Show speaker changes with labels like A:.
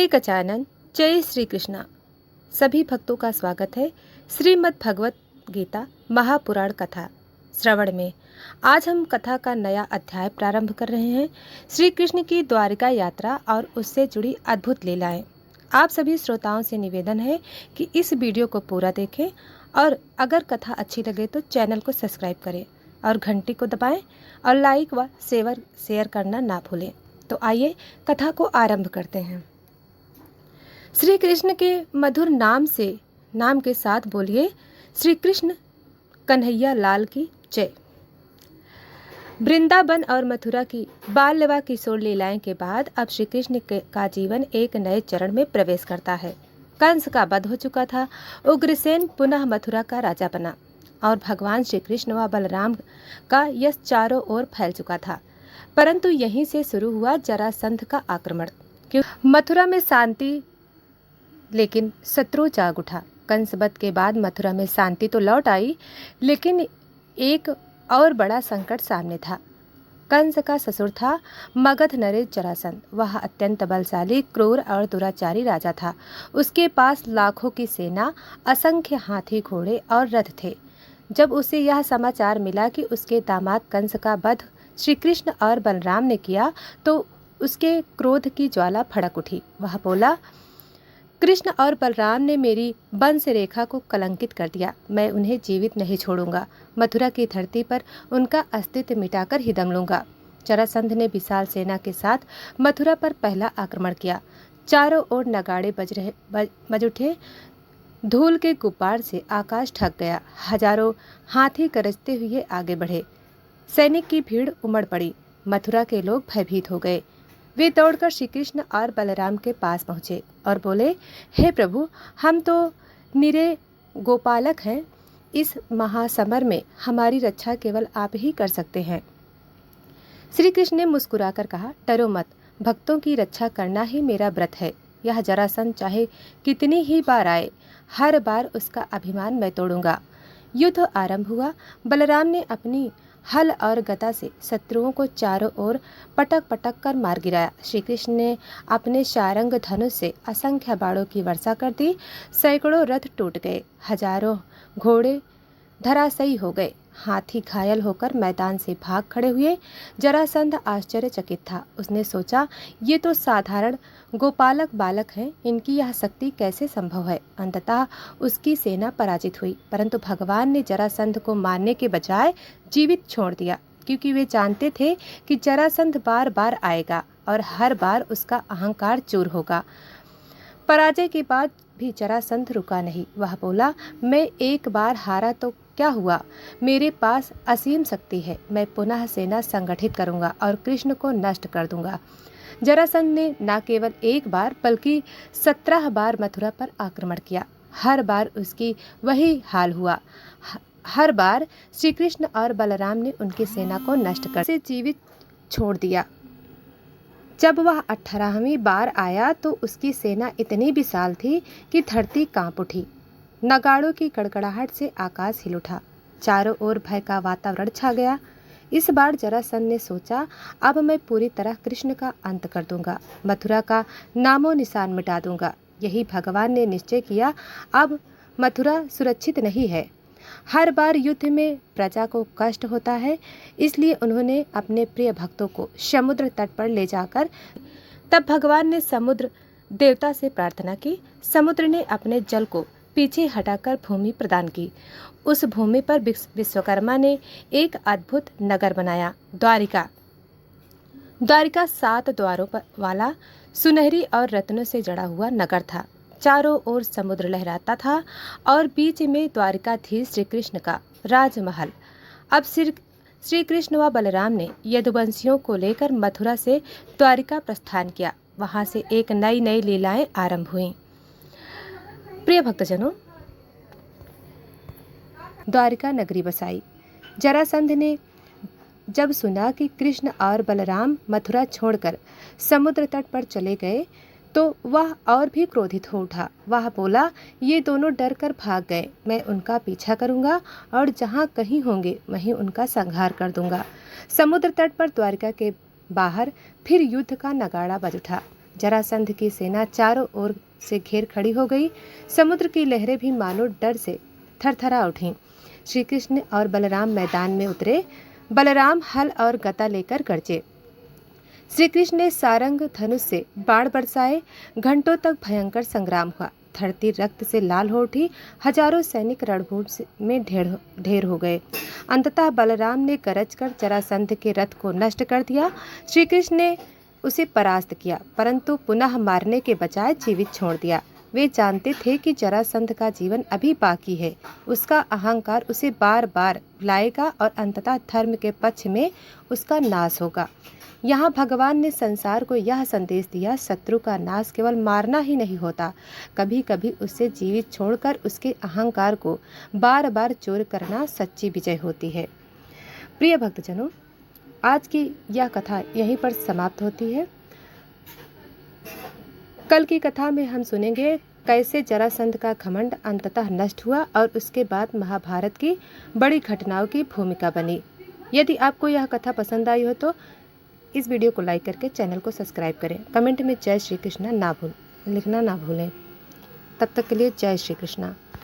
A: श्री गजानन। जय श्री कृष्णा। सभी भक्तों का स्वागत है श्रीमद् भगवत गीता महापुराण कथा श्रवण में। आज हम कथा का नया अध्याय प्रारंभ कर रहे हैं। श्री कृष्ण की द्वारिका यात्रा और उससे जुड़ी अद्भुत लीलाएं। आप सभी श्रोताओं से निवेदन है कि इस वीडियो को पूरा देखें और अगर कथा अच्छी लगे तो चैनल को सब्सक्राइब करें और घंटी को दबाएं और लाइक व शेयर करना ना भूलें। तो आइए कथा को आरंभ करते हैं। श्री कृष्ण के मधुर नाम के साथ बोलिए श्री कृष्ण कन्हैया लाल की जय। वृंदावन और मथुरा की बाल व किशोर लीलाएं के बाद अब श्री कृष्ण का जीवन एक नए चरण में प्रवेश करता है। कंस का वध हो चुका था। उग्रसेन पुनः मथुरा का राजा बना और भगवान श्री कृष्ण व बलराम का यश चारों ओर फैल चुका था। परंतु यहीं से शुरू हुआ जरासंध का आक्रमण। मथुरा में शांति लेकिन शत्रु जाग उठा। कंस वध के बाद मथुरा में शांति तो लौट आई, लेकिन एक और बड़ा संकट सामने था। कंस का ससुर था मगध नरेश जरासंध। वह अत्यंत बलशाली, क्रूर और दुराचारी राजा था। उसके पास लाखों की सेना, असंख्य हाथी, घोड़े और रथ थे। जब उसे यह समाचार मिला कि उसके दामाद कंस का वध श्री कृष्ण और बलराम ने किया तो उसके क्रोध की ज्वाला भड़क उठी। वह बोला, कृष्ण और बलराम ने मेरी वंश रेखा को कलंकित कर दिया। मैं उन्हें जीवित नहीं छोड़ूंगा। मथुरा की धरती पर उनका अस्तित्व मिटाकर ही दम लूंगा। जरासंध ने विशाल सेना के साथ मथुरा पर पहला आक्रमण किया। चारों ओर नगाड़े बज उठे। धूल के गुब्बार से आकाश ढक गया। हजारों हाथी गरजते हुए आगे बढ़े। सैनिक की भीड़ उमड़ पड़ी। मथुरा के लोग भयभीत हो गए। वे दौड़कर श्री कृष्ण और बलराम के पास पहुँचे और बोले, हे प्रभु, हम तो निरे गोपालक हैं। इस महासमर में हमारी रक्षा केवल आप ही कर सकते हैं। श्री कृष्ण ने मुस्कुराकर कहा, डरो मत, भक्तों की रक्षा करना ही मेरा व्रत है। यह जरासंध चाहे कितनी ही बार आए, हर बार उसका अभिमान मैं तोड़ूंगा। युद्ध आरंभ हुआ। बलराम ने अपनी हल और गदा से शत्रुओं को चारों ओर पटक पटक कर मार गिराया। श्री कृष्ण ने अपने शारंग धनुष से असंख्य बाणों की वर्षा कर दी। सैकड़ों रथ टूट गए। हजारों घोड़े धराशायी हो गए। हाथी घायल होकर मैदान से भाग खड़े हुए। जरासंध आश्चर्यचकित था। उसने सोचा, ये तो साधारण गोपालक बालक हैं, इनकी यह शक्ति कैसे संभव है। अंततः उसकी सेना पराजित हुई, परंतु भगवान ने जरासंध को मारने के बजाय जीवित छोड़ दिया, क्योंकि वे जानते थे कि जरासंध बार बार आएगा और हर बार उसका अहंकार चूर होगा। पराजय के बाद भी जरासंध रुका नहीं। वह बोला, मैं एक बार हारा तो क्या हुआ, मेरे पास असीम शक्ति है। मैं पुनः सेना संगठित करूंगा और कृष्ण को नष्ट कर दूंगा। जरासंध ने न केवल एक बार बल्कि 17 बार मथुरा पर आक्रमण किया। हर बार उसकी वही हाल हुआ। हर बार श्री कृष्ण और बलराम ने उनकी सेना को नष्ट कर से जीवित छोड़ दिया। जब वह 18वीं बार आया तो उसकी सेना इतनी विशाल थी कि धरती कांप उठी। नगाड़ों की गड़गड़ाहट से आकाश हिल उठा। चारों ओर भय का वातावरण छा गया। इस बार जरासंध ने सोचा, अब मैं पूरी तरह कृष्ण का अंत कर दूंगा, मथुरा का नामो निशान मिटा दूंगा। यही भगवान ने निश्चय किया। अब मथुरा सुरक्षित नहीं है। हर बार युद्ध में प्रजा को कष्ट होता है, इसलिए उन्होंने अपने प्रिय भक्तों को समुद्र तट पर ले जाकर तब भगवान ने समुद्र देवता से प्रार्थना की। समुद्र ने अपने जल को पीछे हटाकर भूमि प्रदान की। उस भूमि पर विश्वकर्मा ने एक अद्भुत नगर बनाया, द्वारिका। द्वारिका 7 द्वारों वाला सुनहरी और रत्नों से जड़ा हुआ नगर था। चारों ओर समुद्र लहराता था और बीच में द्वारिकाधीश श्री कृष्ण का राजमहल। अब श्री कृष्ण व बलराम ने यदुवंशियों को लेकर मथुरा से द्वारिका प्रस्थान किया। वहां से एक नई लीलाएं आरंभ हुईं। प्रिय भक्तजनों, द्वारिका नगरी बसाई। जरासंध ने जब सुना कि कृष्ण और बलराम मथुरा छोड़कर समुद्र तट पर चले गए तो वह और भी क्रोधित हो उठा। वह बोला, ये दोनों डर कर भाग गए। मैं उनका पीछा करूंगा और जहाँ कहीं होंगे वहीं उनका संहार कर दूंगा। समुद्र तट पर द्वारिका के बाहर फिर युद्ध का नगाड़ा बज उठा। जरासंध की सेना चारों ओर से घेर खड़ी हो गई। समुद्र की लहरें भी मानो डर से थरथरा उठीं। श्री कृष्ण और बलराम मैदान में उतरे। बलराम हल और गदा लेकर गरजे। श्री कृष्ण ने सारंग धनुष से बाण बरसाए। घंटों तक भयंकर संग्राम हुआ। धरती रक्त से लाल हो उठी। हजारों सैनिक रणभूमि में ढेर हो गए। अंततः बलराम ने गरजकर जरासंध के रथ को नष्ट कर दिया। श्री कृष्ण ने उसे परास्त किया, परंतु पुनः मारने के बजाय जीवित छोड़ दिया। वे जानते थे कि जरासंध का जीवन अभी बाकी है। उसका अहंकार उसे बार बार भुलाएगा और अंततः धर्म के पक्ष में उसका नाश होगा। यहाँ भगवान ने संसार को यह संदेश दिया, शत्रु का नाश केवल मारना ही नहीं होता, कभी कभी उसे जीवित छोड़कर उसके अहंकार को बार बार चोर करना सच्ची विजय होती है। प्रिय भक्तजनों, आज की यह कथा यहीं पर समाप्त होती है। कल की कथा में हम सुनेंगे कैसे जरासंध का घमंड अंततः नष्ट हुआ और उसके बाद महाभारत की बड़ी घटनाओं की भूमिका बनी। यदि आपको यह कथा पसंद आई हो तो इस वीडियो को लाइक करके चैनल को सब्सक्राइब करें। कमेंट में जय श्री कृष्णा लिखना ना भूलें। तब तक के लिए जय श्री कृष्णा।